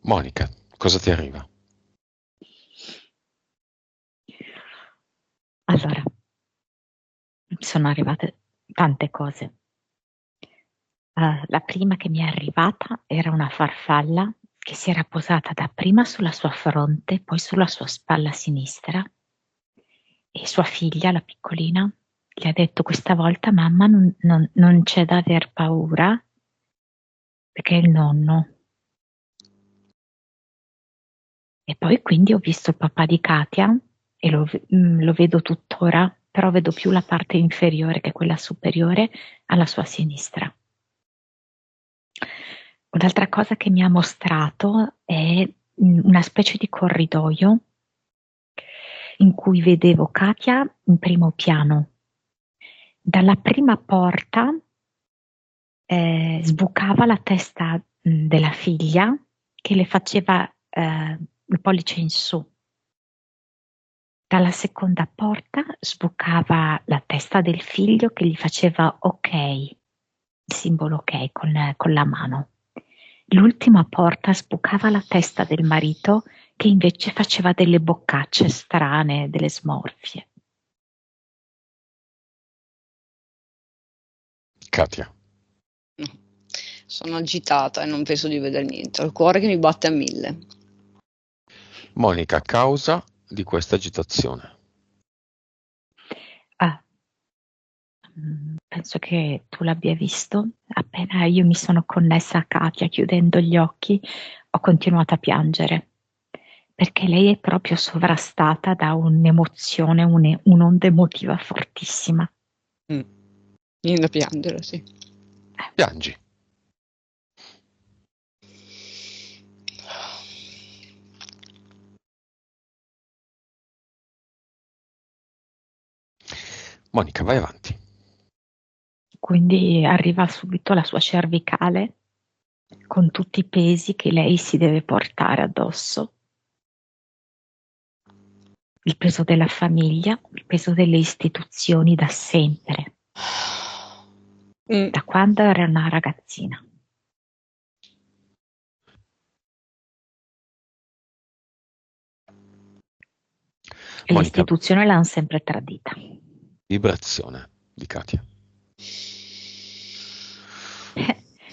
Monica, cosa ti arriva? Allora, mi sono arrivate tante cose. La prima che mi è arrivata era una farfalla che si era posata dapprima sulla sua fronte, poi sulla sua spalla sinistra, e sua figlia, la piccolina, gli ha detto: questa volta mamma non c'è da aver paura, perché è il nonno. E poi quindi ho visto il papà di Katia e lo vedo tuttora, però vedo più la parte inferiore che quella superiore alla sua sinistra. Un'altra cosa che mi ha mostrato è una specie di corridoio in cui vedevo Katia in primo piano. Dalla prima porta sbucava la testa della figlia che le faceva il pollice in su. Dalla seconda porta sbucava la testa del figlio che gli faceva ok, il simbolo ok con la mano. L'ultima porta sbucava la testa del marito che invece faceva delle boccacce strane, delle smorfie. Katia. Sono agitata e non penso di vedere niente. Ho il cuore che mi batte a 1000. Monica, causa di questa agitazione. Penso che tu l'abbia visto. Appena io mi sono connessa a Katia, chiudendo gli occhi, ho continuato a piangere, perché lei è proprio sovrastata da un'emozione, un'onda emotiva fortissima. Viene da piangere, sì. Piangi. Monica, vai avanti. Quindi arriva subito la sua cervicale con tutti i pesi che lei si deve portare addosso. Il peso della famiglia, il peso delle istituzioni da sempre, da quando era una ragazzina. E Monica, l'istituzione l'hanno sempre tradita. vibrazione di Katia.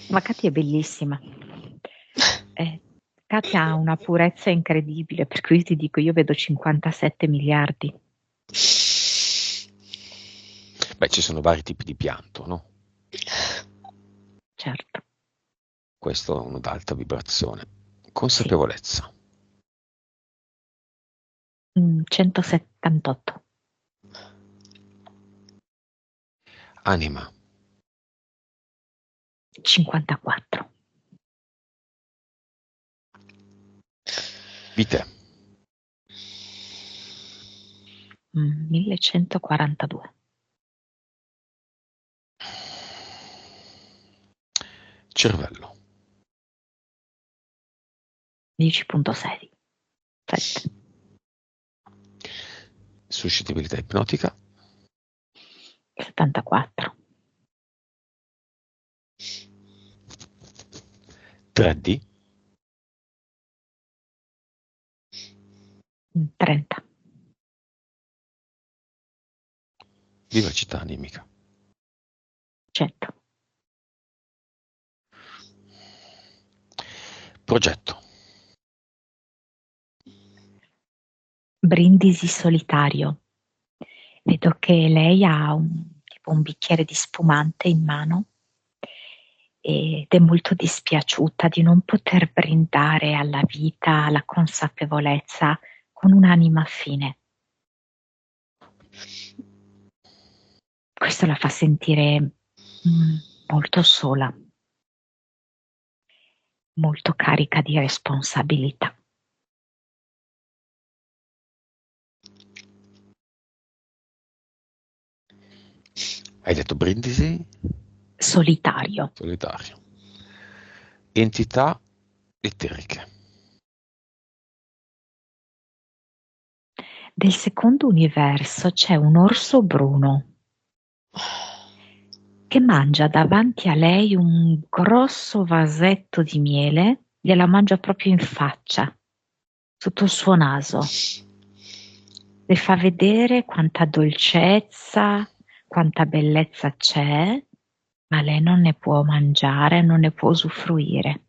Ma Katia è bellissima. Katia ha una purezza incredibile, per cui ti dico, io vedo 57 miliardi. Beh, ci sono vari tipi di pianto, no? Certo. Questo è uno ad alta vibrazione. Consapevolezza. Sì. 178. Anima. 54. Vite. 1142. Cervello. 10.6. 7. Suscettibilità ipnotica. 74. 3D. 30. Vivacità animica. 100. Progetto. Brindisi solitario. Vedo che lei ha tipo un bicchiere di spumante in mano ed è molto dispiaciuta di non poter brindare alla vita, alla consapevolezza con un'anima fine. Questo la fa sentire molto sola, molto carica di responsabilità. Hai detto brindisi? Solitario. Solitario. Entità eteriche. Del secondo universo c'è un orso bruno che mangia davanti a lei un grosso vasetto di miele gliela mangia proprio in faccia, sotto il suo naso. Le fa vedere quanta dolcezza, quanta bellezza c'è, ma lei non ne può mangiare, non ne può usufruire.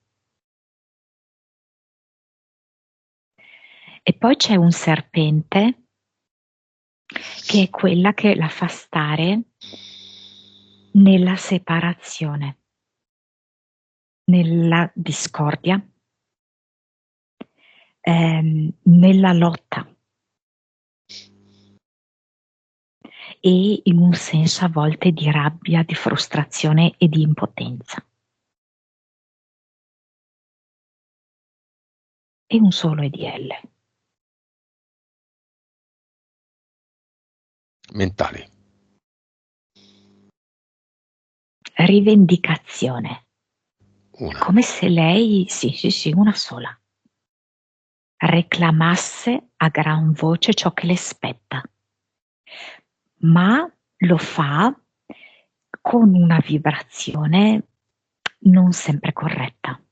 E poi c'è un serpente che è quella che la fa stare nella separazione, nella discordia, nella lotta e in un senso a volte di rabbia, di frustrazione e di impotenza. E un solo EDL. Mentali. Rivendicazione. Una. Come se lei, sì, una sola, reclamasse a gran voce ciò che le spetta, ma lo fa con una vibrazione non sempre corretta,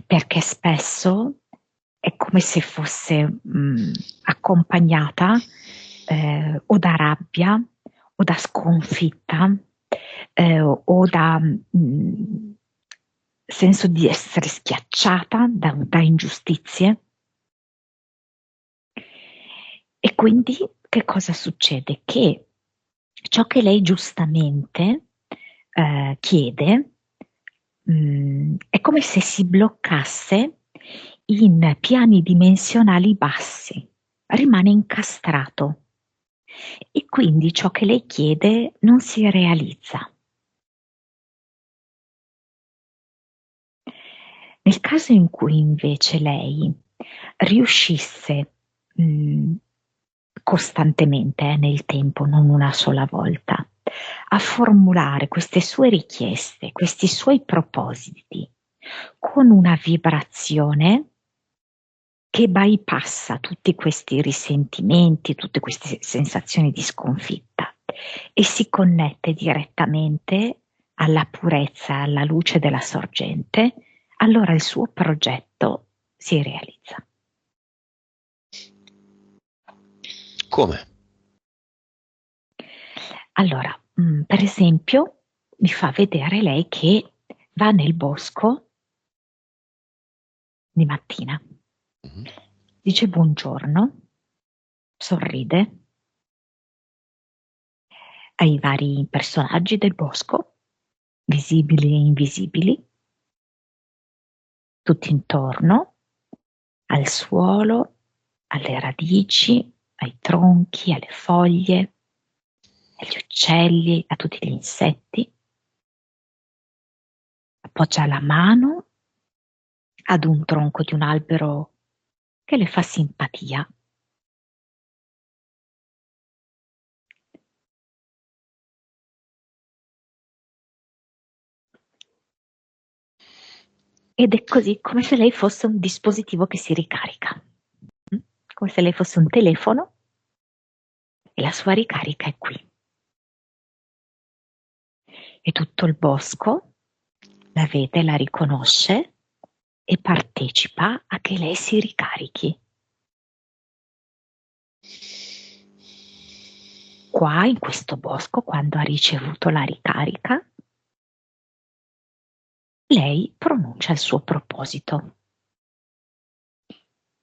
perché spesso è come se fosse accompagnata o da rabbia o da sconfitta o da senso di essere schiacciata da ingiustizie. E quindi che cosa succede? Che ciò che lei giustamente chiede è come se si bloccasse in piani dimensionali bassi, rimane incastrato e quindi ciò che lei chiede non si realizza. Nel caso in cui invece lei riuscisse costantemente nel tempo, non una sola volta, a formulare queste sue richieste, questi suoi propositi con una vibrazione che bypassa tutti questi risentimenti, tutte queste sensazioni di sconfitta e si connette direttamente alla purezza, alla luce della sorgente, allora il suo progetto si realizza. Come? Allora, per esempio, mi fa vedere lei che va nel bosco di mattina, dice buongiorno, sorride ai vari personaggi del bosco, visibili e invisibili, tutti intorno, al suolo, alle radici, ai tronchi, alle foglie, agli uccelli, a tutti gli insetti. Appoggia la mano ad un tronco di un albero che le fa simpatia. Ed è così come se lei fosse un dispositivo che si ricarica, come se lei fosse un telefono e la sua ricarica è qui. E tutto il bosco la vede, la riconosce e partecipa a che lei si ricarichi. Qua in questo bosco, quando ha ricevuto la ricarica, lei pronuncia il suo proposito.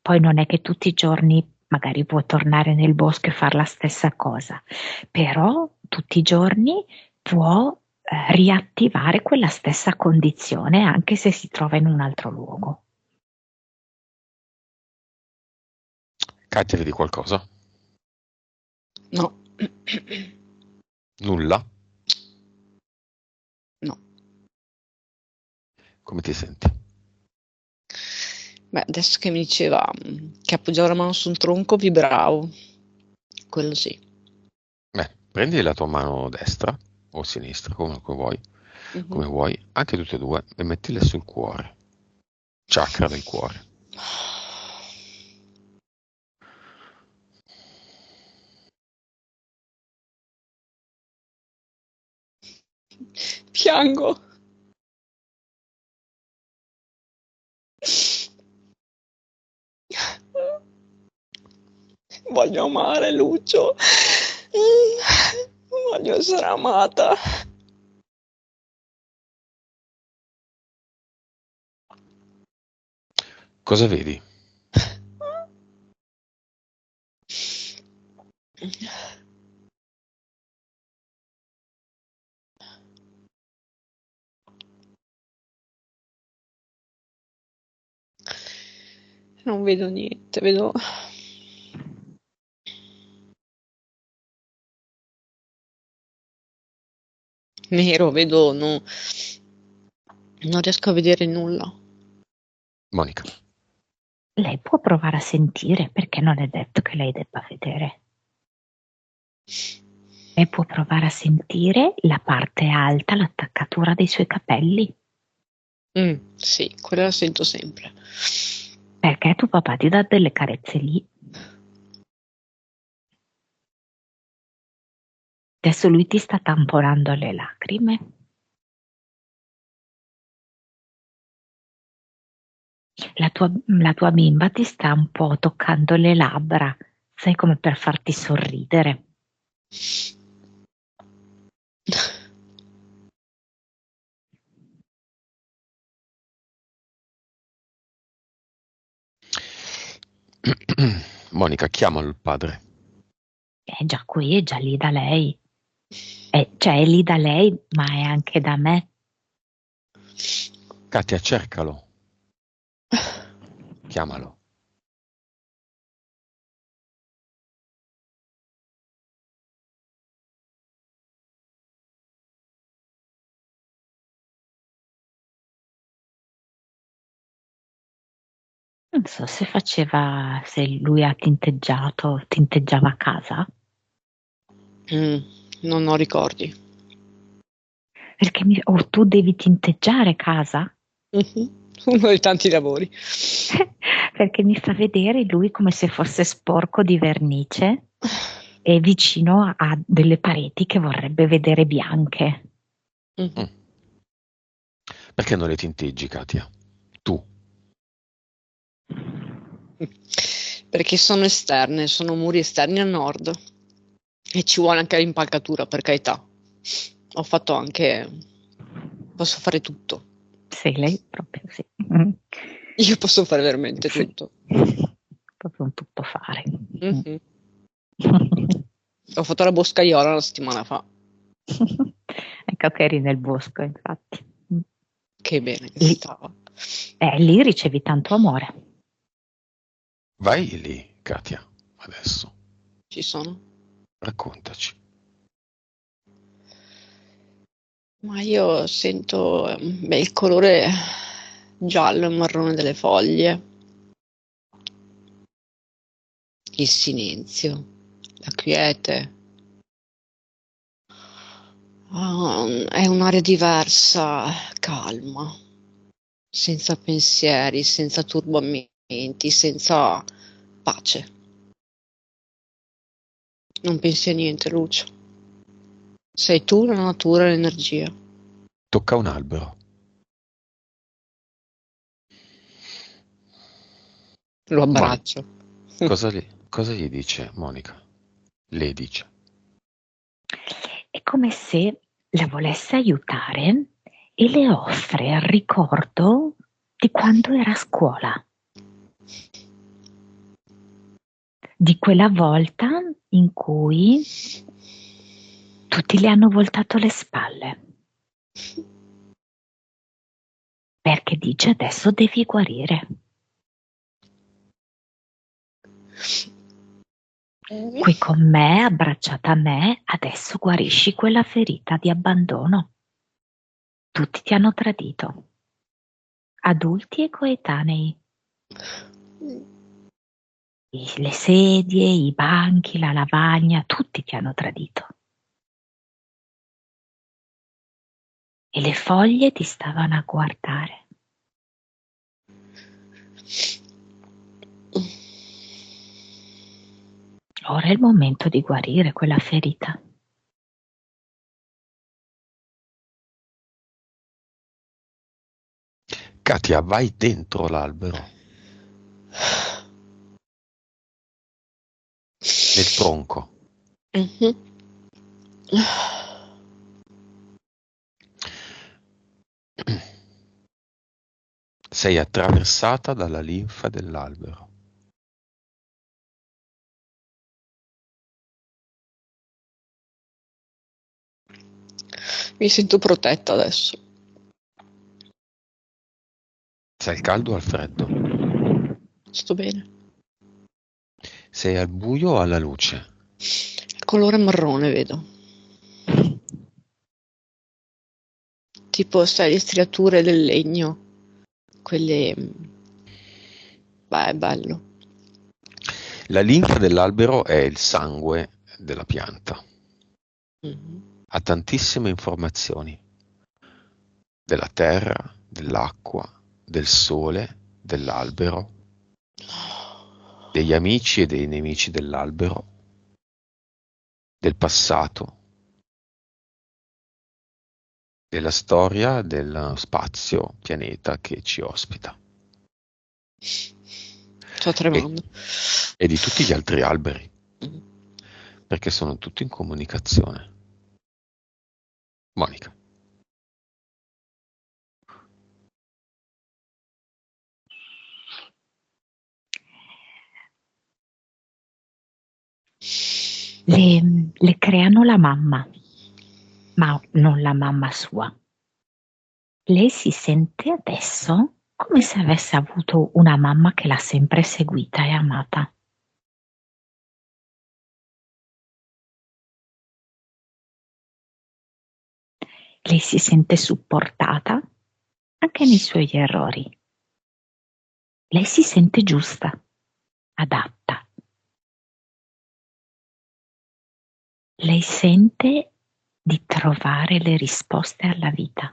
Poi non è che tutti i giorni magari può tornare nel bosco e fare la stessa cosa, però tutti i giorni può riattivare quella stessa condizione anche se si trova in un altro luogo. Katia, vedi qualcosa? No. Nulla? No. Come ti senti? Beh, adesso che mi diceva che appoggiavo la mano su un tronco, vibravo. Quello sì. Beh, prendi la tua mano destra o sinistra, come vuoi, come vuoi, anche tutte e due, e mettile sul cuore. Chakra del cuore. Piango. Voglio amare Lucio. Voglio essere amata. Cosa vedi? Non vedo niente, vedo... nero, vedo... non riesco a vedere nulla. Monica. Lei può provare a sentire, perché non è detto che lei debba vedere. Lei può provare a sentire la parte alta, l'attaccatura dei suoi capelli. Sì, quella la sento sempre. Perché tuo papà ti dà delle carezze lì. Adesso lui ti sta tamponando le lacrime. La tua bimba ti sta un po' toccando le labbra, sai, come per farti sorridere. Monica, chiamalo il padre. È già qui, è già lì da lei. Cioè è lì da lei, ma è anche da me. Katia, cercalo. Chiamalo. Non so se lui ha tinteggiava a casa. Non ho ricordi. Perché tu devi tinteggiare casa? Uno dei tanti lavori. Perché mi fa vedere lui come se fosse sporco di vernice e vicino a delle pareti che vorrebbe vedere bianche. Perché non le tinteggi, Katia? Tu. Perché sono esterne, sono muri esterni a nord e ci vuole anche l'impalcatura, per carità. Ho fatto anche... posso fare tutto. Sì, lei proprio sì. Io posso fare veramente Sì. tutto. Proprio un tuttofare. Mhm. Ho fatto la boscaiola una settimana fa. Ecco che eri nel bosco, infatti. Che bene che Lì, stava. lì ricevi tanto amore. Vai lì, Katia, adesso. Ci sono. Raccontaci. Ma io sento il colore giallo e marrone delle foglie, il silenzio, la quiete. È un'aria diversa, calma, senza pensieri, senza turbamenti, senza pace. Non pensi a niente, Lucio. Sei tu, la natura e l'energia. Tocca un albero. Lo abbraccio. Cosa gli dice Monica? Le dice. È come se la volesse aiutare e le offre il ricordo di quando era a scuola. Di quella volta in cui tutti le hanno voltato le spalle. Perché dice adesso devi guarire. Qui con me, abbracciata a me, adesso guarisci quella ferita di abbandono. Tutti ti hanno tradito. Adulti e coetanei. Le sedie, i banchi, la lavagna, tutti ti hanno tradito. E le foglie ti stavano a guardare. Ora è il momento di guarire quella ferita. Katia, vai dentro l'albero. nel tronco. Mhm. Sei attraversata dalla linfa dell'albero. Mi sento protetta adesso. Sei al caldo o al freddo? Sto bene. Sei al buio o alla luce? Il colore marrone vedo. Tipo, sai, le striature del legno. Quelle... Beh, è bello. La linfa dell'albero è il sangue della pianta. Mhm. Ha tantissime informazioni della terra, dell'acqua, del sole, dell'albero, degli amici e dei nemici dell'albero, del passato, della storia dello spazio, pianeta che ci ospita Sto e, tremando. e di tutti gli altri alberi, Mhm. perché sono tutti in comunicazione. Monica. Le creano la mamma, ma non la mamma sua. Lei si sente adesso come se avesse avuto una mamma che l'ha sempre seguita e amata. Lei si sente supportata anche nei suoi errori. Lei si sente giusta, adatta. Lei sente di trovare le risposte alla vita.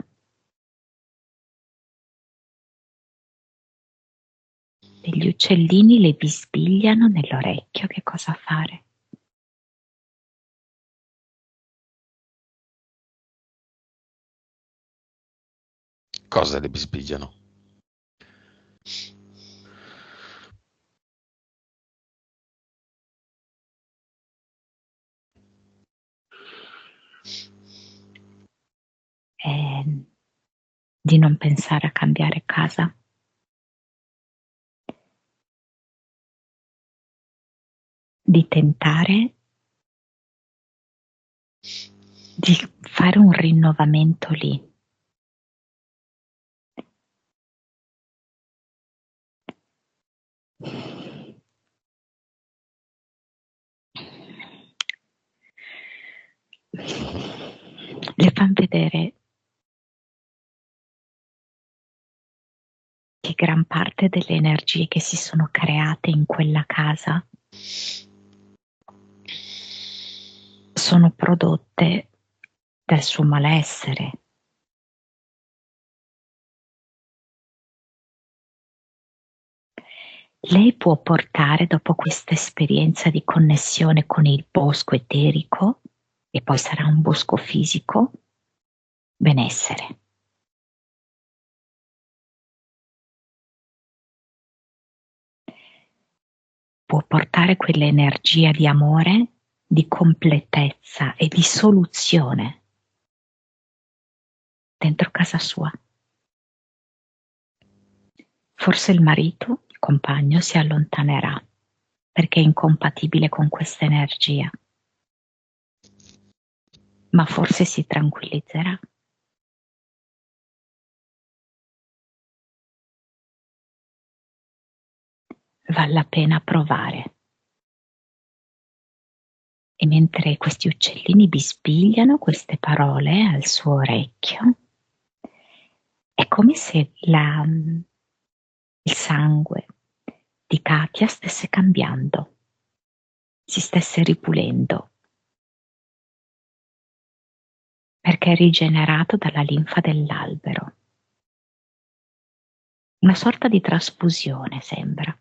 Degli uccellini le bisbigliano nell'orecchio che cosa fare. Cosa le bisbigliano? Di non pensare a cambiare casa. Di tentare di fare un rinnovamento lì. Le fan vedere che gran parte delle energie che si sono create in quella casa sono prodotte dal suo malessere. Lei può portare, dopo questa esperienza di connessione con il bosco eterico, e poi sarà un bosco fisico, benessere. Può portare quell'energia di amore, di completezza e di soluzione dentro casa sua. Forse il marito, il compagno, si allontanerà perché è incompatibile con questa energia, ma forse si tranquillizzerà. Vale la pena provare. E mentre questi uccellini bisbigliano queste parole al suo orecchio, è come se il sangue di Katia stesse cambiando, si stesse ripulendo, perché è rigenerato dalla linfa dell'albero. Una sorta di trasfusione sembra.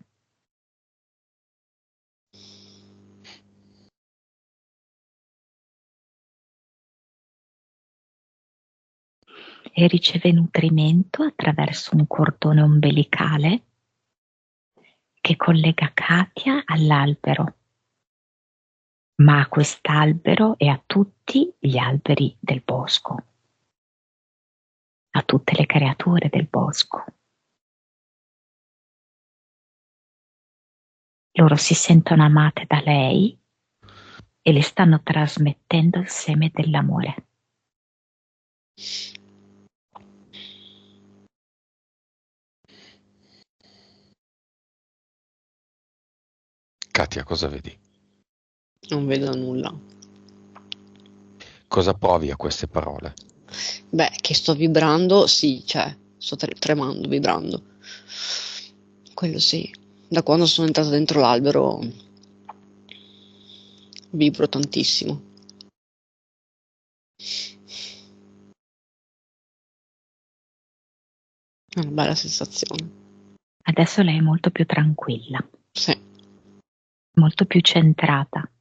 E riceve nutrimento attraverso un cordone ombelicale che collega Katia all'albero. ma a quest'albero e a tutti gli alberi del bosco, a tutte le creature del bosco. Loro si sentono amate da lei e le stanno trasmettendo il seme dell'amore. Katia, cosa vedi? Non vedo nulla. Cosa provi a queste parole? Beh, che sto vibrando, sì, cioè, sto tremando, vibrando. Quello sì. Da quando sono entrata dentro l'albero vibro tantissimo. È una bella sensazione. Adesso lei è molto più tranquilla, Sì. molto più centrata.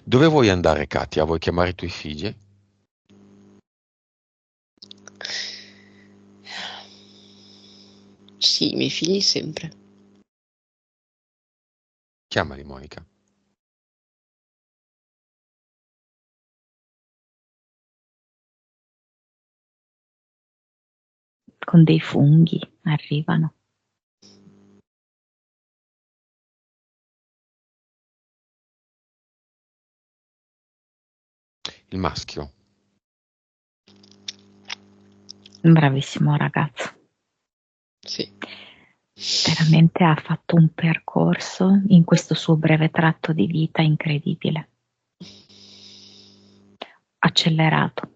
Dove vuoi andare, Katia? Vuoi chiamare i tuoi figli? Sì, i miei figli sempre. Chiamali, Monica. Con dei funghi arrivano. Il maschio. Un bravissimo ragazzo. Sì. Veramente ha fatto un percorso in questo suo breve tratto di vita incredibile. Accelerato.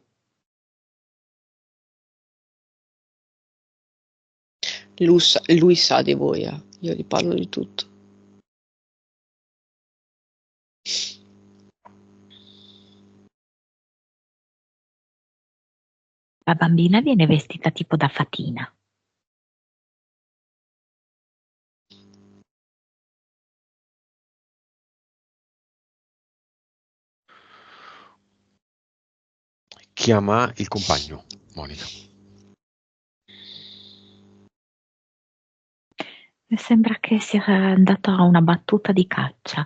Lui sa di voi, io gli parlo di tutto. La bambina viene vestita tipo da fatina. Chiama il compagno, Monica. E sembra che sia andato a una battuta di caccia.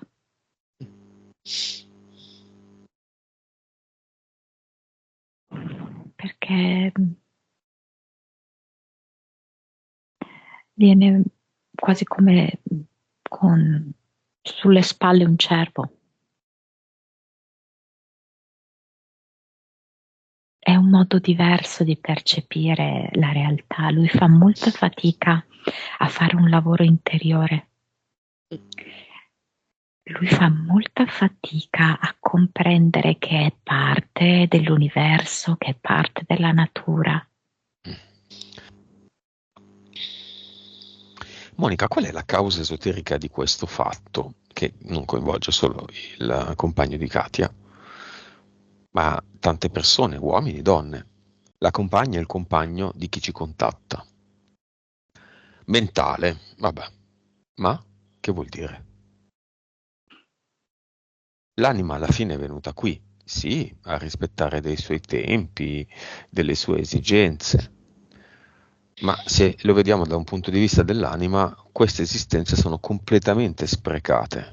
Perché viene quasi come con sulle spalle un cervo. È un modo diverso di percepire la realtà. Lui fa molta fatica a fare un lavoro interiore. Lui fa molta fatica a comprendere che è parte dell'universo, che è parte della natura. Monica, qual è la causa esoterica di questo fatto, che non coinvolge solo il compagno di Katia, ma tante persone, uomini, donne, la compagna e il compagno di chi ci contatta? Mentale, vabbè, ma che vuol dire? L'anima alla fine è venuta qui, sì, a rispettare dei suoi tempi, delle sue esigenze, ma se lo vediamo da un punto di vista dell'anima, queste esistenze sono completamente sprecate.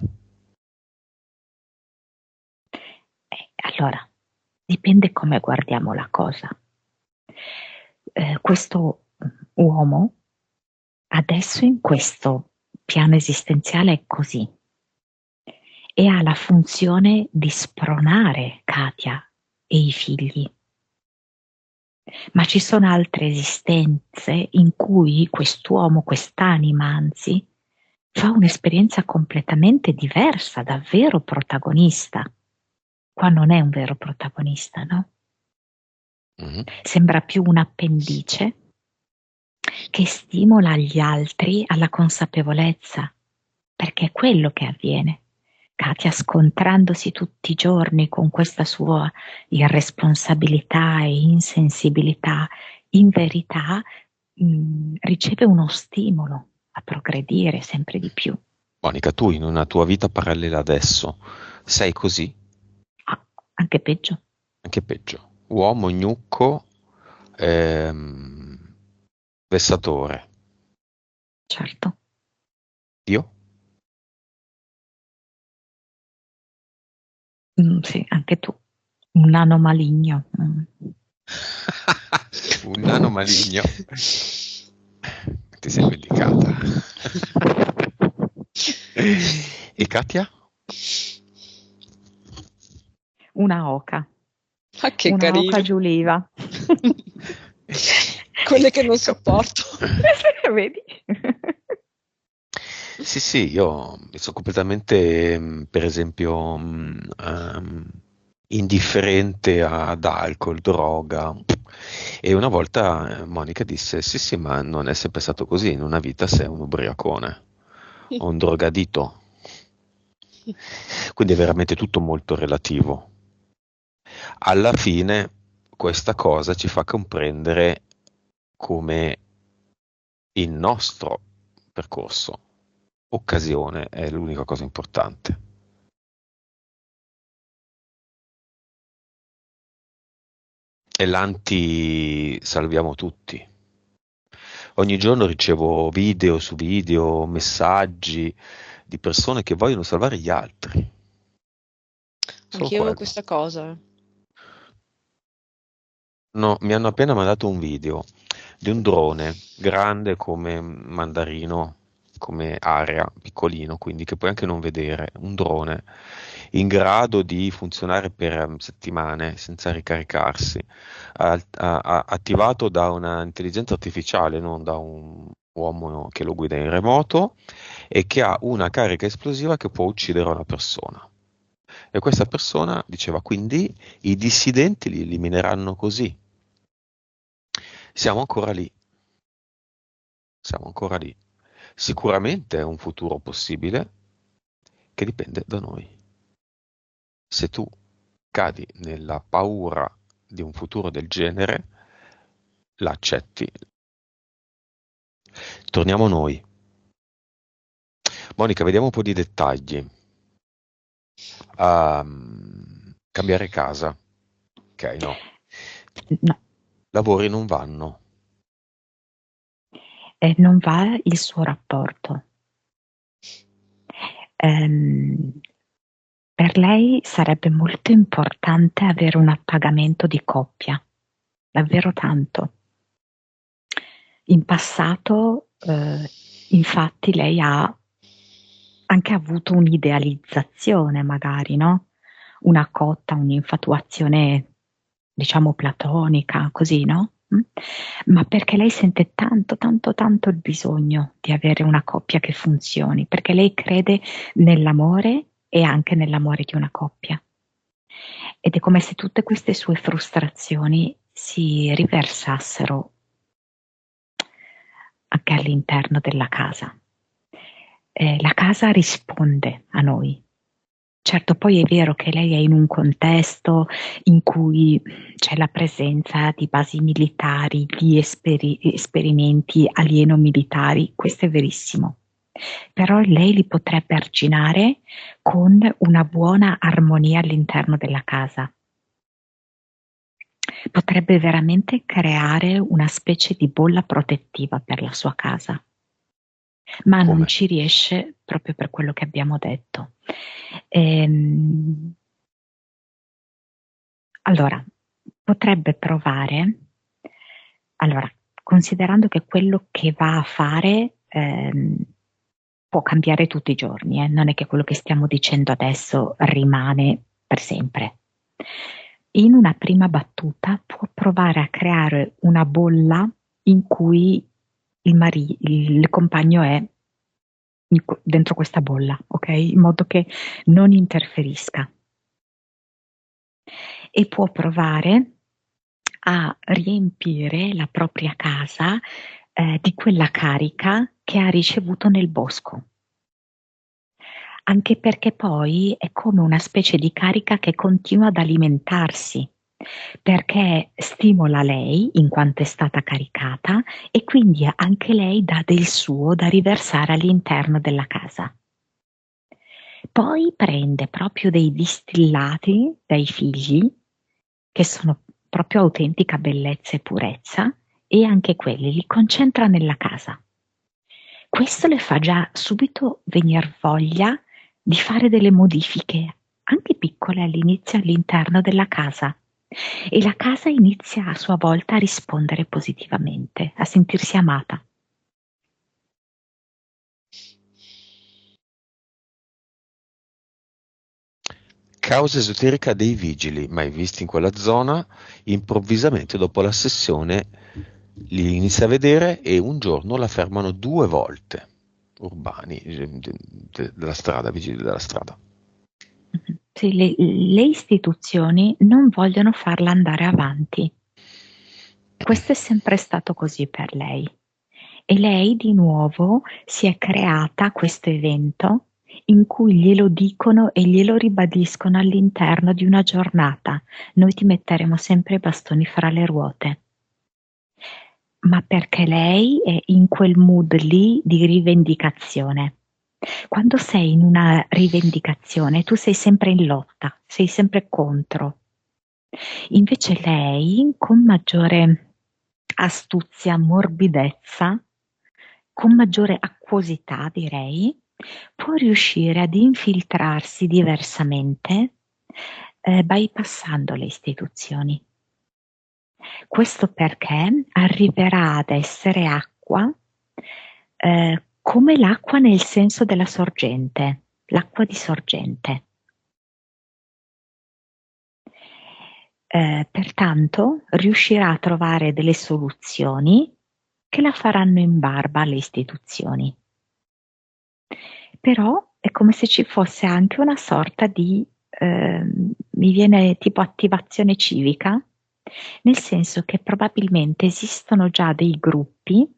Allora, dipende come guardiamo la cosa. Questo uomo adesso in questo piano esistenziale è così e ha la funzione di spronare Katia e i figli. Ma ci sono altre esistenze in cui quest'uomo, quest'anima anzi, fa un'esperienza completamente diversa da vero protagonista. Qua non è un vero protagonista, no? Mhm. Sembra più un appendice che stimola gli altri alla consapevolezza, perché è quello che avviene. Katia, scontrandosi tutti i giorni con questa sua irresponsabilità e insensibilità, in verità riceve uno stimolo a progredire sempre di più. Monica, tu in una tua vita parallela adesso sei così? Ah, anche peggio. Anche peggio. Uomo gnucco, ehm, Vessatore. Certo. Io? Sì, anche tu. Un nano maligno. Un nano maligno. Ti sei vendicata. E Katia? Una oca. Ah, che Una oca carino. giuliva. Quelle che non sopporto. Vedi? Sì, io sono completamente, per esempio, indifferente ad alcol, droga. E una volta Monica disse: Sì, ma non è sempre stato così. In una vita sei un ubriacone o un drogadito. Quindi è veramente tutto molto relativo. Alla fine, questa cosa ci fa comprendere come il nostro percorso, occasione, è l'unica cosa importante. E l'anti salviamo tutti. Ogni giorno ricevo video su video, messaggi di persone che vogliono salvare gli altri. Solo Anch'io avevo quello. questa cosa. No, mi hanno appena mandato un video di un drone grande come un mandarino, come area, piccolino, quindi che puoi anche non vedere, un drone in grado di funzionare per settimane senza ricaricarsi, attivato da una intelligenza artificiale, non da un uomo che lo guida in remoto e che ha una carica esplosiva che può uccidere una persona. E questa persona diceva, quindi i dissidenti li elimineranno così. Siamo ancora lì, siamo ancora lì. Sicuramente è un futuro possibile che dipende da noi. Se tu cadi nella paura di un futuro del genere, l'accetti. Torniamo a noi. Monica, vediamo un po' di dettagli. Cambiare casa. Ok, no. No, Lavori non vanno. non va il suo rapporto. Ehm, per lei sarebbe molto importante avere un appagamento di coppia, davvero tanto. In passato, infatti, lei ha anche avuto un'idealizzazione, magari, no? Una cotta, un'infatuazione, diciamo, platonica, così, no? Ma perché lei sente tanto, tanto, tanto il bisogno di avere una coppia che funzioni, perché lei crede nell'amore e anche nell'amore di una coppia. Ed è come se tutte queste sue frustrazioni si riversassero anche all'interno della casa. La casa risponde a noi. Certo, poi è vero che lei è in un contesto in cui c'è la presenza di basi militari, di esperimenti alieno-militari, questo è verissimo. Però lei li potrebbe arginare con una buona armonia all'interno della casa. Potrebbe veramente creare una specie di bolla protettiva per la sua casa, ma non Come? ci riesce proprio per quello che abbiamo detto. Ehm, allora, potrebbe provare, allora, considerando che quello che va a fare può cambiare tutti i giorni, non è che quello che stiamo dicendo adesso rimane per sempre. In una prima battuta può provare a creare una bolla in cui il compagno è dentro questa bolla, ok? In modo che non interferisca. E può provare a riempire la propria casa di quella carica che ha ricevuto nel bosco. Anche perché poi è come una specie di carica che continua ad alimentarsi, perché stimola lei in quanto è stata caricata e quindi anche lei dà del suo da riversare all'interno della casa. Poi prende proprio dei distillati dai figli, che sono proprio autentica bellezza e purezza, e anche quelli li concentra nella casa. Questo le fa già subito venir voglia di fare delle modifiche, anche piccole all'inizio all'interno della casa. E la casa inizia a sua volta a rispondere positivamente, a sentirsi amata. Causa esoterica dei vigili, mai visti in quella zona, improvvisamente dopo la sessione li inizia a vedere e un giorno la fermano 2 volte, urbani, della strada, vigili della strada. Sì, le istituzioni non vogliono farla andare avanti. Questo è sempre stato così per lei. E lei di nuovo si è creata questo evento in cui glielo dicono e glielo ribadiscono all'interno di una giornata. Noi ti metteremo sempre i bastoni fra le ruote. Ma perché lei è in quel mood lì di rivendicazione. Quando sei in una rivendicazione, tu sei sempre in lotta, sei sempre contro. Invece lei, con maggiore astuzia, morbidezza, con maggiore acquosità, direi, può riuscire ad infiltrarsi diversamente, bypassando le istituzioni. Questo perché arriverà ad essere acqua, come l'acqua nel senso della sorgente, l'acqua di sorgente. Pertanto riuscirà a trovare delle soluzioni che la faranno in barba alle istituzioni. Però è come se ci fosse anche una sorta di, mi viene tipo attivazione civica, nel senso che probabilmente esistono già dei gruppi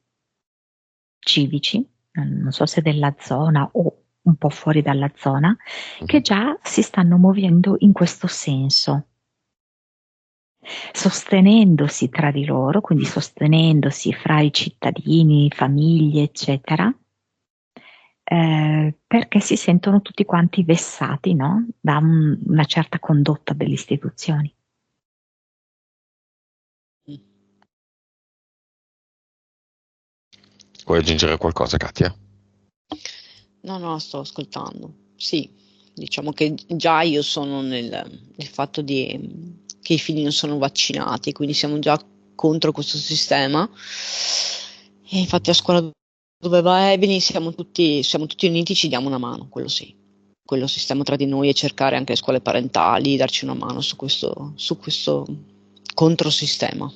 civici, non so se della zona o un po' fuori dalla zona, che già si stanno muovendo in questo senso, sostenendosi tra di loro, quindi sostenendosi fra i cittadini, famiglie, eccetera, perché si sentono tutti quanti vessati, no? Da una certa condotta delle istituzioni. Vuoi aggiungere qualcosa, Katia? No, sto ascoltando. Sì, diciamo che già io sono nel fatto che i figli non sono vaccinati, quindi siamo già contro questo sistema. E infatti a scuola dove va Evelyn siamo tutti uniti, ci diamo una mano, quello sì. Quello si stiamo tra di noi e cercare anche le scuole parentali, darci una mano su questo controsistema.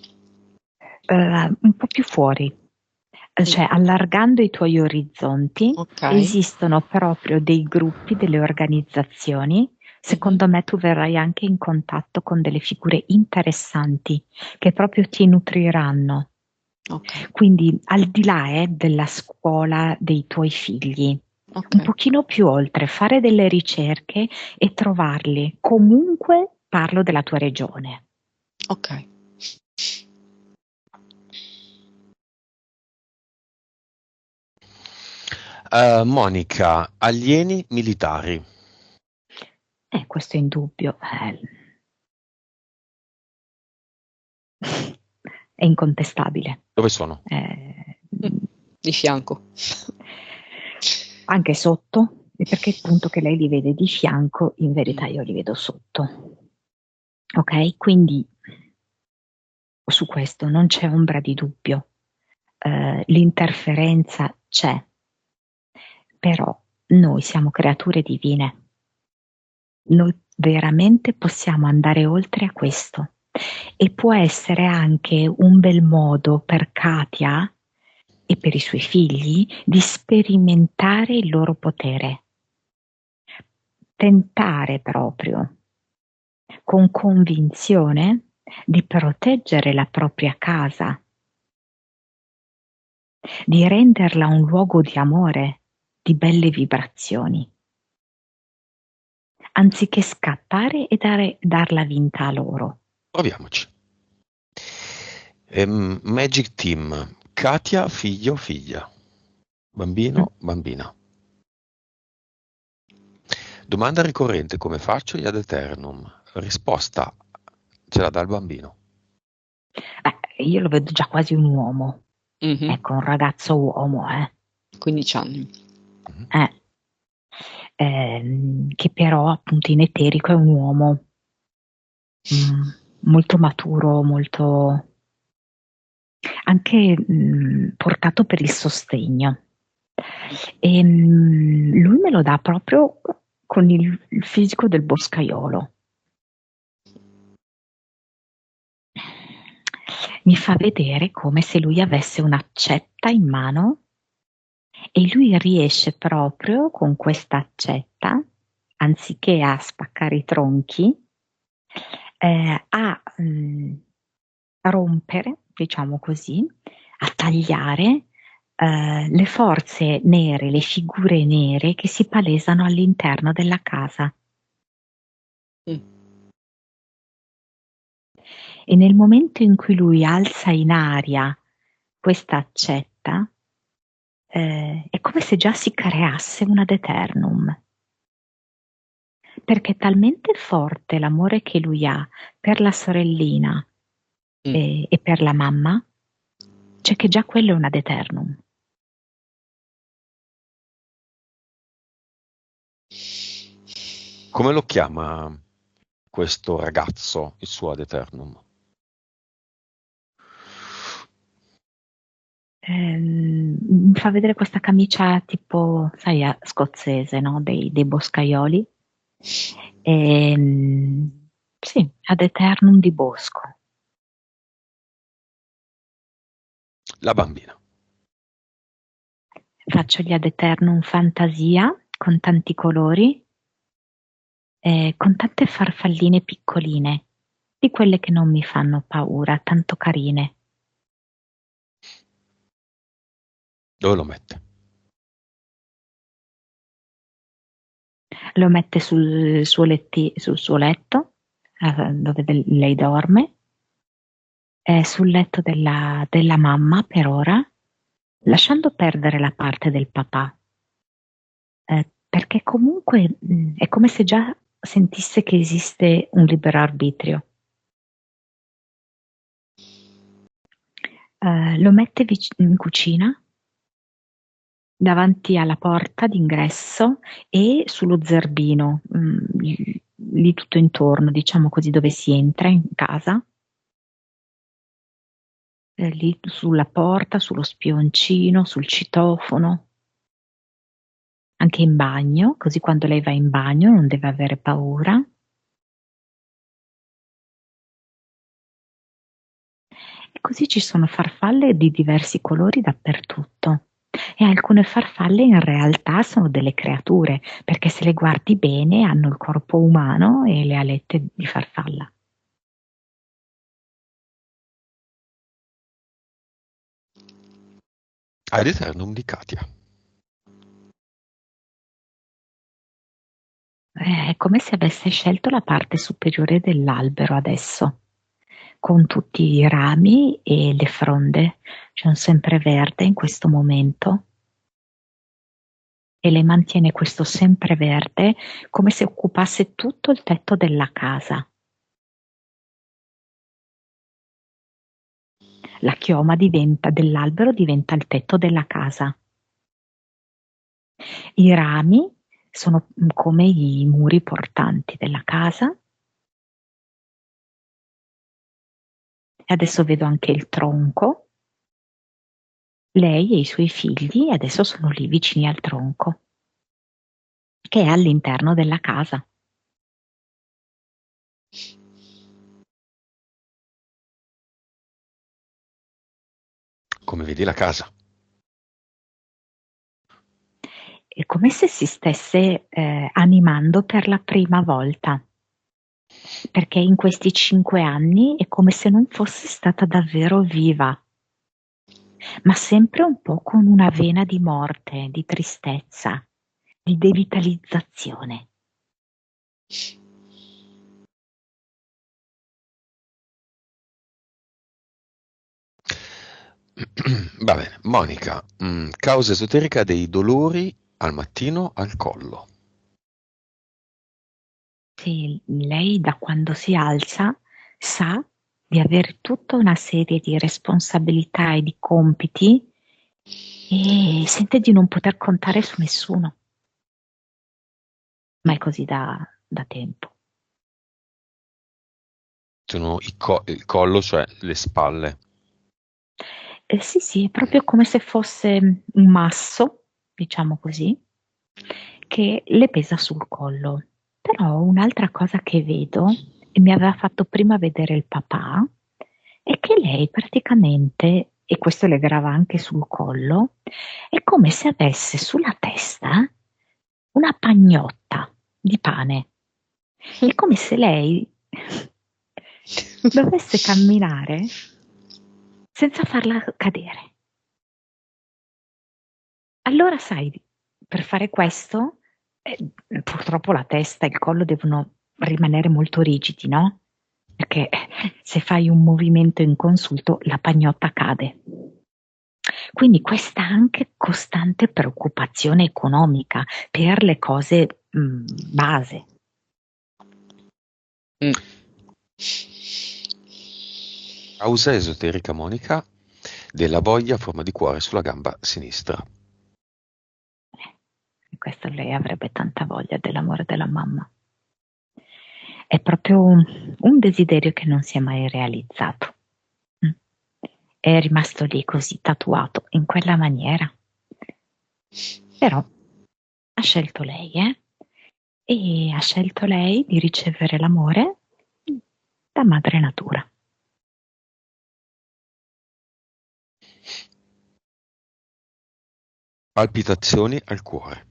Un po' più fuori, cioè allargando i tuoi orizzonti, esistono proprio dei gruppi, delle organizzazioni. Secondo me tu verrai anche in contatto con delle figure interessanti che proprio ti nutriranno. Quindi al di là della scuola dei tuoi figli, un pochino più oltre, fare delle ricerche e trovarli. Comunque parlo della tua regione. Ok. Monica, alieni militari. Questo è indubbio. È incontestabile. Dove sono? Di fianco. Anche sotto, e perché il punto che lei li vede di fianco, in verità io li vedo sotto. Ok? Quindi su questo non c'è ombra di dubbio. L'interferenza c'è, però noi siamo creature divine. Noi veramente possiamo andare oltre a questo. E può essere anche un bel modo per Katia e per i suoi figli di sperimentare il loro potere. Tentare proprio con convinzione di proteggere la propria casa, di renderla un luogo di amore, di belle vibrazioni, anziché scappare e darla vinta a loro. Proviamoci. Magic Team, Katia, figlio, figlia. Bambino, bambina. Domanda ricorrente: come faccio io ad eternum? Risposta ce la dà il bambino. io lo vedo già quasi un uomo, ecco, un ragazzo uomo, 15 anni. Che però appunto in eterico è un uomo molto maturo, molto anche portato per il sostegno. E lui me lo dà proprio con il fisico del boscaiolo. Mi fa vedere come se lui avesse un'accetta in mano e lui riesce proprio con questa accetta, anziché a spaccare i tronchi, a rompere, diciamo così, a tagliare le forze nere, le figure nere che si palesano all'interno della casa. E nel momento in cui lui alza in aria questa accetta, è come se già si creasse un ad eternum. Perché è talmente forte l'amore che lui ha per la sorellina e per la mamma, cioè che già quello è un ad eternum. Come lo chiama questo ragazzo, il suo ad eternum? Mi fa vedere questa camicia tipo, sai, scozzese, no? Dei boscaioli. Sì, ad eternum di bosco. La bambina. Faccio gli ad eternum fantasia con tanti colori, con tante farfalline piccoline, di quelle che non mi fanno paura, tanto carine. Dove lo mette? Lo mette sul suo letto, dove lei dorme, sul letto della mamma per ora, lasciando perdere la parte del papà, perché comunque è come se già sentisse che esiste un libero arbitrio. Lo mette in cucina, davanti alla porta d'ingresso e sullo zerbino, lì tutto intorno, diciamo così, dove si entra in casa. Lì sulla porta, sullo spioncino, sul citofono, anche in bagno, così quando lei va in bagno non deve avere paura. E così ci sono farfalle di diversi colori dappertutto. E alcune farfalle in realtà sono delle creature, perché se le guardi bene hanno il corpo umano e le alette di farfalla. Ad eternum di Katia. È come se avesse scelto la parte superiore dell'albero adesso, con tutti i rami e le fronde. C'è un sempreverde in questo momento e le mantiene questo sempreverde come se occupasse tutto il tetto della casa. La chioma dell'albero diventa il tetto della casa. I rami sono come i muri portanti della casa. E adesso vedo anche il tronco. Lei e i suoi figli adesso sono lì vicini al tronco, che è all'interno della casa. Come vedi la casa. È come se si stesse animando per la prima volta, perché in questi 5 anni è come se non fosse stata davvero viva, ma sempre un po' con una vena di morte, di tristezza, di devitalizzazione. Va bene, Monica, causa esoterica dei dolori al mattino al collo. Sì, lei da quando si alza sa di avere tutta una serie di responsabilità e di compiti e sente di non poter contare su nessuno. Ma è così da tempo. Sono il collo, cioè le spalle. Sì, sì, è proprio come se fosse un masso, diciamo così, che le pesa sul collo. Però un'altra cosa che vedo, e mi aveva fatto prima vedere il papà, è che lei praticamente, e questo le grava anche sul collo, è come se avesse sulla testa una pagnotta di pane. È come se lei dovesse camminare senza farla cadere. Allora, sai, per fare questo, purtroppo la testa e il collo devono rimanere molto rigidi, no? Perché se fai un movimento inconsulto, la pagnotta cade. Quindi questa anche costante preoccupazione economica per le cose base. Causa esoterica, Monica, della voglia a forma di cuore sulla gamba sinistra. Questo lei avrebbe tanta voglia dell'amore della mamma. È proprio un desiderio che non si è mai realizzato. È rimasto lì così tatuato in quella maniera. Però ha scelto lei, e ha scelto lei di ricevere l'amore da madre natura. Palpitazioni al cuore.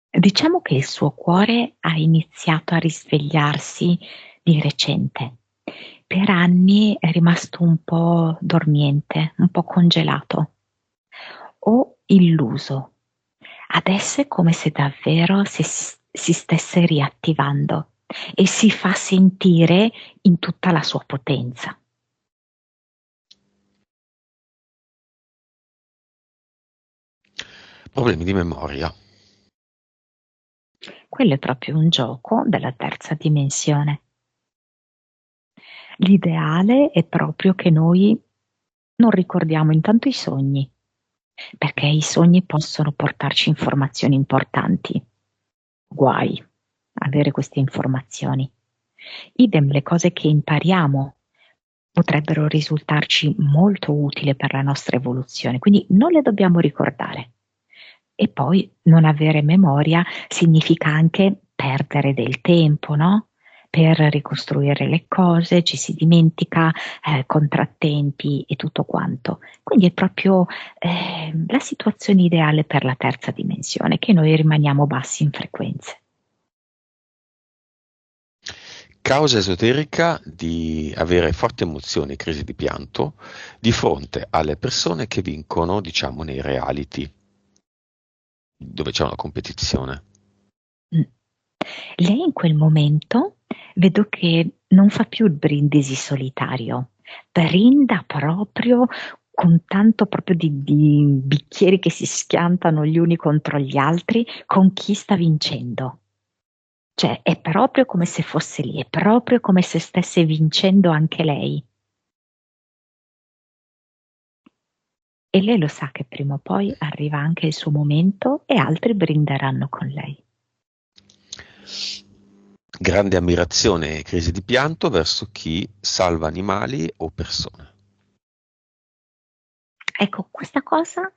Diciamo che il suo cuore ha iniziato a risvegliarsi di recente. Per anni è rimasto un po' dormiente, un po' congelato o illuso. Adesso è come se davvero si stesse riattivando e si fa sentire in tutta la sua potenza. Problemi di memoria. Quello è proprio un gioco della terza dimensione. L'ideale è proprio che noi non ricordiamo intanto i sogni, perché i sogni possono portarci informazioni importanti. Guai avere queste informazioni. Idem, le cose che impariamo potrebbero risultarci molto utili per la nostra evoluzione, quindi non le dobbiamo ricordare. E poi non avere memoria significa anche perdere del tempo, no? Per ricostruire le cose, ci si dimentica, contrattempi e tutto quanto. Quindi è proprio la situazione ideale per la terza dimensione, che noi rimaniamo bassi in frequenze. Causa esoterica di avere forti emozioni, crisi di pianto, di fronte alle persone che vincono, diciamo, nei reality, dove c'è una competizione. Lei in quel momento vedo che non fa più il brindisi solitario, brinda proprio con tanto proprio di bicchieri che si schiantano gli uni contro gli altri con chi sta vincendo. Cioè è proprio come se fosse lì, è proprio come se stesse vincendo anche lei. E lei lo sa che prima o poi arriva anche il suo momento e altri brinderanno con lei. Grande ammirazione e crisi di pianto verso chi salva animali o persone. Ecco, questa cosa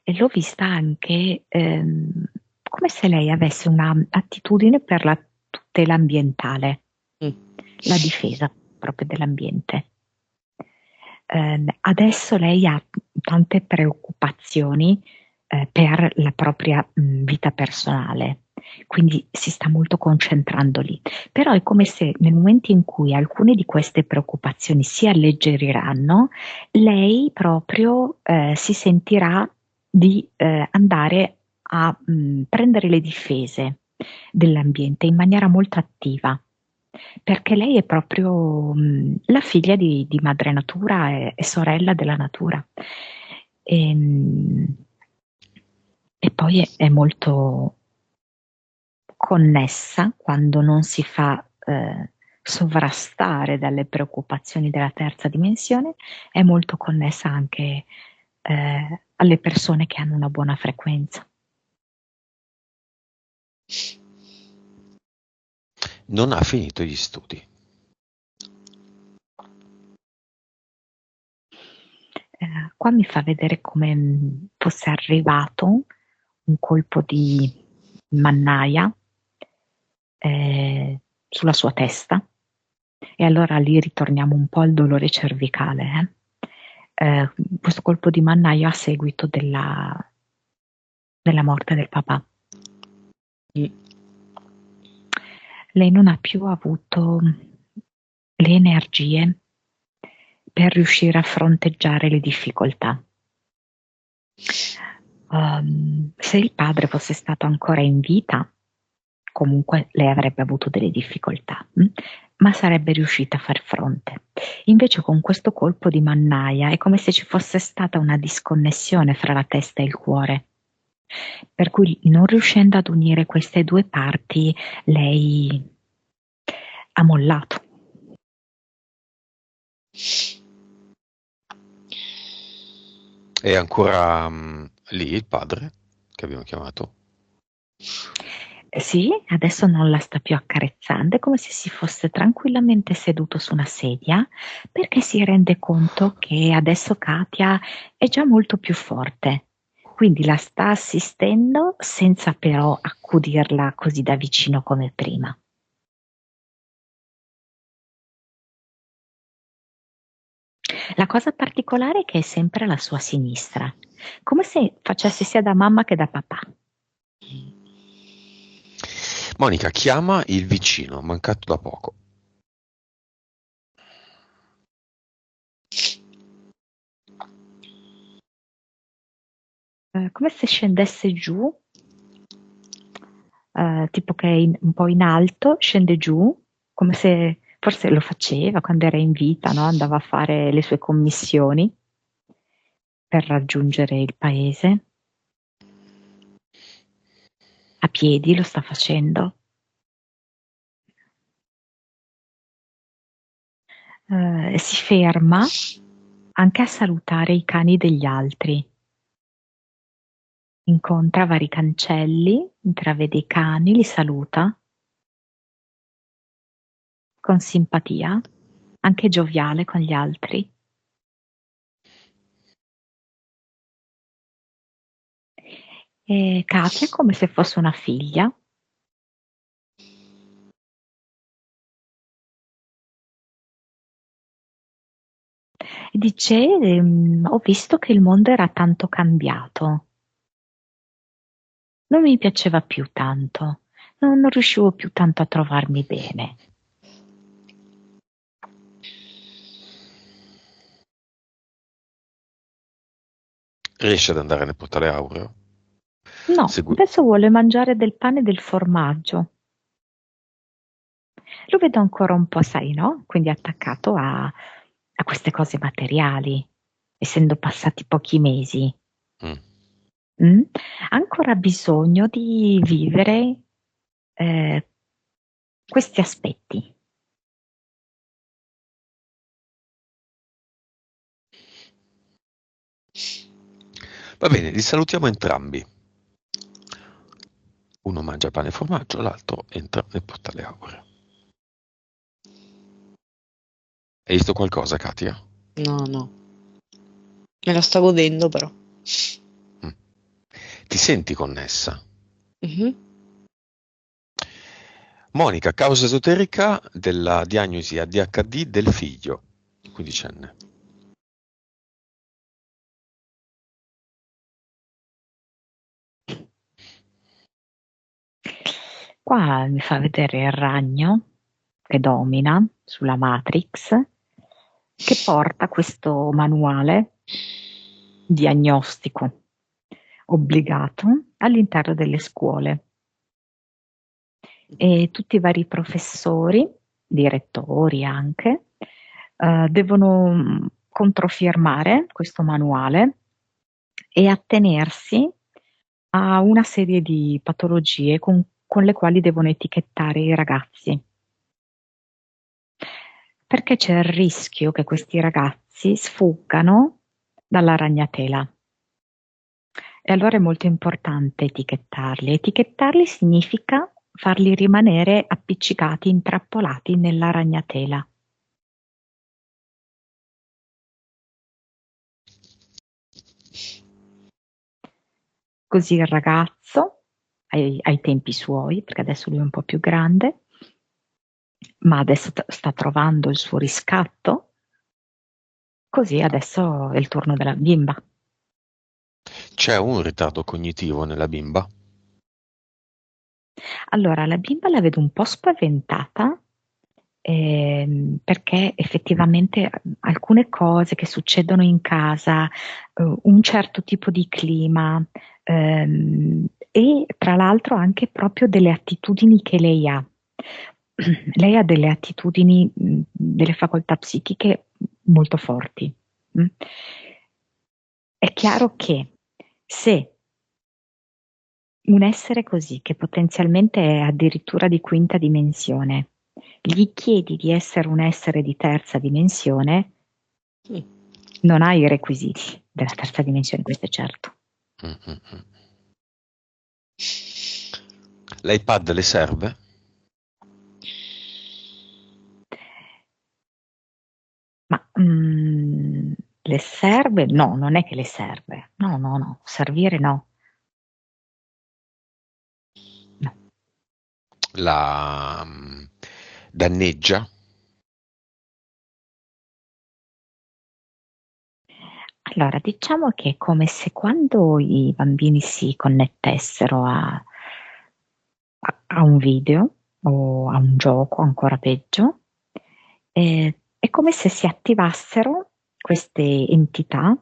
l'ho vista anche come se lei avesse una attitudine per la tutela ambientale, la difesa proprio dell'ambiente. Adesso lei ha tante preoccupazioni per la propria vita personale, quindi si sta molto concentrando lì. Però è come se nel momento in cui alcune di queste preoccupazioni si alleggeriranno, lei proprio si sentirà di andare a prendere le difese dell'ambiente in maniera molto attiva, perché lei è proprio la figlia di madre natura e sorella della natura. E poi è molto, connessa quando non si fa sovrastare dalle preoccupazioni della terza dimensione, è molto connessa anche alle persone che hanno una buona frequenza. Non ha finito gli studi. Qua mi fa vedere come fosse arrivato un colpo di mannaia sulla sua testa, e allora lì ritorniamo un po' al dolore cervicale. Questo colpo di mannaia a seguito della morte del papà. Lei non ha più avuto le energie per riuscire a fronteggiare le difficoltà. Se il padre fosse stato ancora in vita, comunque lei avrebbe avuto delle difficoltà, ma sarebbe riuscita a far fronte. Invece con questo colpo di mannaia è come se ci fosse stata una disconnessione fra la testa e il cuore, per cui non riuscendo ad unire queste due parti, lei ha mollato. È ancora lì il padre che abbiamo chiamato? Sì, adesso non la sta più accarezzando, è come se si fosse tranquillamente seduto su una sedia, perché si rende conto che adesso Katia è già molto più forte, quindi la sta assistendo senza però accudirla così da vicino come prima. La cosa particolare è che è sempre alla sua sinistra, come se facesse sia da mamma che da papà. Monica, chiama il vicino, mancato da poco. Come se scendesse giù, tipo che è un po' in alto, scende giù, come se forse lo faceva quando era in vita, no? Andava a fare le sue commissioni per raggiungere il paese. A piedi lo sta facendo. Si ferma anche a salutare i cani degli altri. Incontra vari cancelli, intravede i cani, li saluta con simpatia, anche gioviale con gli altri. E Katia, come se fosse una figlia, dice: ho visto che il mondo era tanto cambiato, non mi piaceva più tanto, non riuscivo più tanto a trovarmi bene. Riesce ad andare nel portale aureo? No, adesso vuole mangiare del pane e del formaggio. Lo vedo ancora un po', sai, no? Quindi attaccato a queste cose materiali, essendo passati pochi mesi. Ha ancora bisogno di vivere questi aspetti. Va bene, li salutiamo entrambi. Uno mangia pane e formaggio, l'altro entra nel portale aureo. Hai visto qualcosa, Katia? No. Me la sto godendo però. Ti senti connessa? Mm-hmm. Monica, causa esoterica della diagnosi ADHD del figlio, 15enne. Qua mi fa vedere il ragno che domina sulla Matrix, che porta questo manuale diagnostico obbligato all'interno delle scuole, e tutti i vari professori, direttori anche, devono controfirmare questo manuale e attenersi a una serie di patologie con con le quali devono etichettare i ragazzi. Perché c'è il rischio che questi ragazzi sfuggano dalla ragnatela. E allora è molto importante etichettarli. Etichettarli significa farli rimanere appiccicati, intrappolati nella ragnatela. Così il ragazzo, ai tempi suoi, perché adesso lui è un po' più grande, ma adesso sta trovando il suo riscatto, così adesso è il turno della bimba. C'è un ritardo cognitivo nella bimba? Allora, la bimba la vedo un po' spaventata, perché effettivamente alcune cose che succedono in casa, un certo tipo di clima, e tra l'altro anche proprio delle attitudini che lei ha. Lei ha delle attitudini, delle facoltà psichiche molto forti. È chiaro che se un essere così, che potenzialmente è addirittura di quinta dimensione, gli chiedi di essere un essere di terza dimensione, non ha i requisiti della terza dimensione, questo è certo. L'iPad le serve? Ma le serve? No, non è che le serve. No, servire no. No. La danneggia? Allora, diciamo che è come se quando i bambini si connettessero a un video o a un gioco, ancora peggio, è come se si attivassero queste entità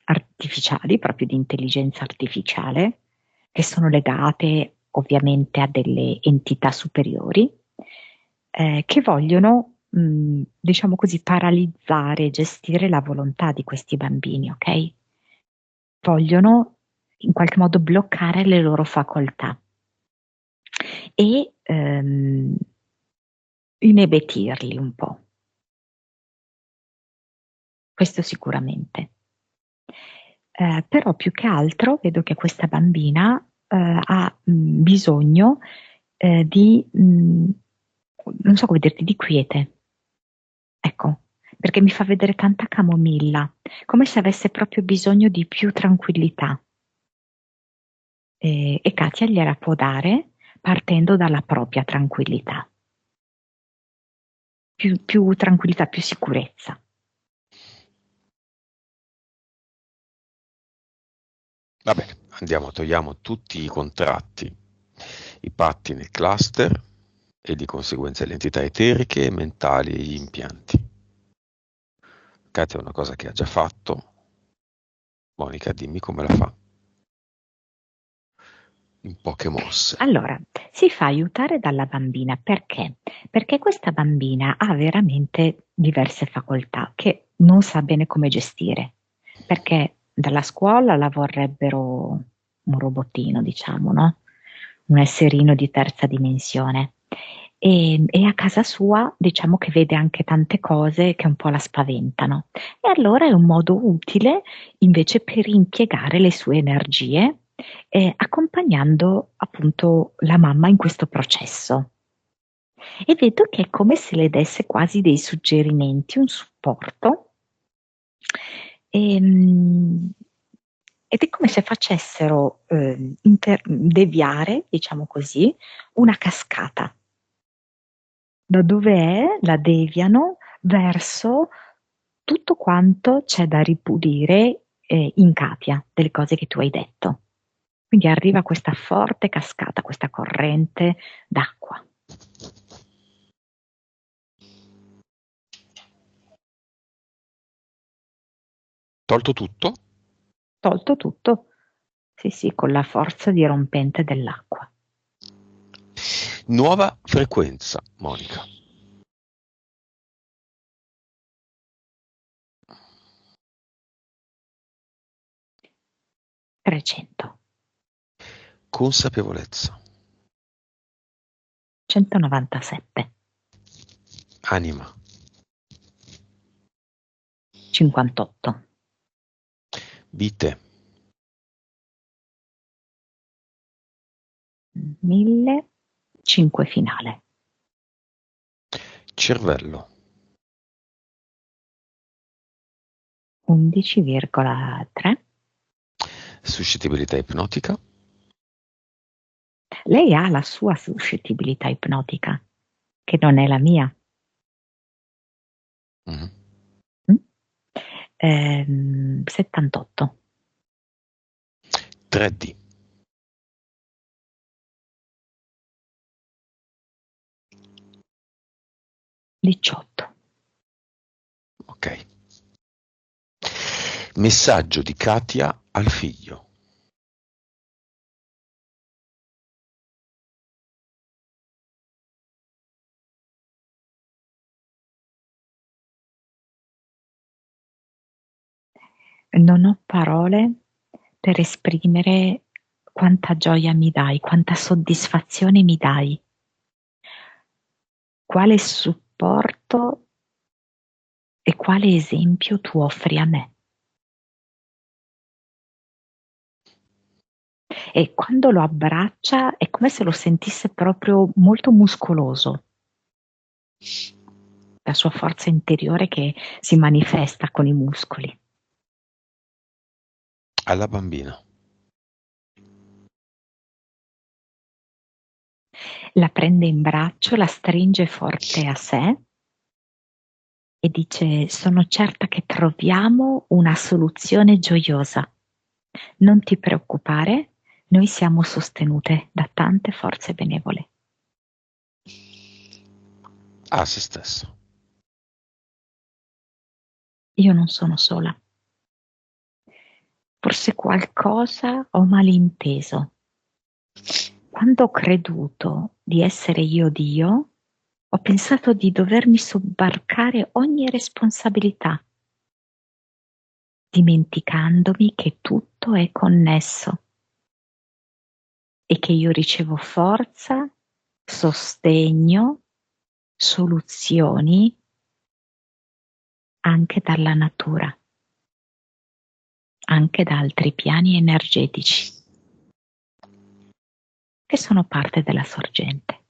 artificiali, proprio di intelligenza artificiale, che sono legate ovviamente a delle entità superiori, che vogliono, diciamo così, paralizzare e gestire la volontà di questi bambini, ok? Vogliono in qualche modo bloccare le loro facoltà e inebetirli un po'. Questo sicuramente. Però più che altro vedo che questa bambina ha bisogno di, non so come dirti, di quiete. Ecco, perché mi fa vedere tanta camomilla, come se avesse proprio bisogno di più tranquillità. E Katia gliela può dare partendo dalla propria tranquillità. Più tranquillità, più sicurezza. Va bene, andiamo, togliamo tutti i contratti, i patti nel cluster e di conseguenza le entità eteriche, mentali e gli impianti. Katia è una cosa che ha già fatto. Monica, dimmi come la fa. In poche mosse. Allora, si fa aiutare dalla bambina perché? Perché questa bambina ha veramente diverse facoltà che non sa bene come gestire, perché dalla scuola la vorrebbero un robottino, diciamo, no? Un esserino di terza dimensione. E a casa sua diciamo che vede anche tante cose che un po' la spaventano. E allora è un modo utile invece per impiegare le sue energie accompagnando appunto la mamma in questo processo. E vedo che è come se le desse quasi dei suggerimenti, un supporto, ehm, ed è come se facessero deviare, diciamo così, una cascata. Da dove è, la deviano verso tutto quanto c'è da ripulire in Katia, delle cose che tu hai detto. Quindi arriva questa forte cascata, questa corrente d'acqua. Tolto tutto? Tolto tutto, sì, con la forza dirompente dell'acqua. Nuova frequenza, Monica. Trecento. Consapevolezza. 197. Anima. 58. Vite. 1000. 5 finale. Cervello. 11,3. Suscettibilità ipnotica. Lei ha la sua suscettibilità ipnotica, che non è la mia. Mhm. 78. 3D. 18. Ok. Messaggio di Katia al figlio. Non ho parole per esprimere quanta gioia mi dai, quanta soddisfazione mi dai, quale supporto e quale esempio tu offri a me. E quando lo abbraccia è come se lo sentisse proprio molto muscoloso, la sua forza interiore che si manifesta con i muscoli. Alla bambina. La prende in braccio, la stringe forte a sé e dice: sono certa che troviamo una soluzione gioiosa. Non ti preoccupare, noi siamo sostenute da tante forze benevole. A se stesso. Io non sono sola. Forse qualcosa ho malinteso. Quando ho creduto di essere io Dio, ho pensato di dovermi sobbarcare ogni responsabilità, dimenticandomi che tutto è connesso e che io ricevo forza, sostegno, soluzioni anche dalla natura, anche da altri piani energetici che sono parte della sorgente.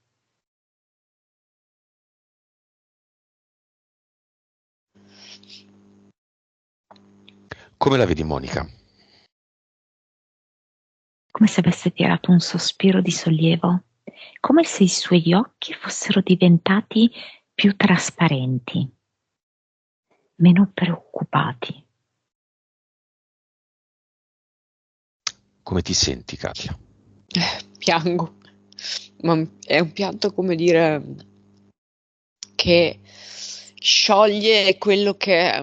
Come la vedi, Monica? Come se avesse tirato un sospiro di sollievo, come se i suoi occhi fossero diventati più trasparenti, meno preoccupati. Come ti senti, Katia? Piango, ma è un pianto, come dire, che scioglie quello che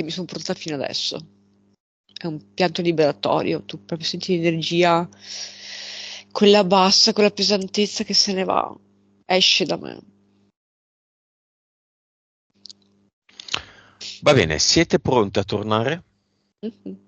mi sono portata fino adesso. È un pianto liberatorio, tu proprio senti l'energia, quella bassa, quella pesantezza che se ne va, esce da me. Va bene, siete pronti a tornare? Mhm.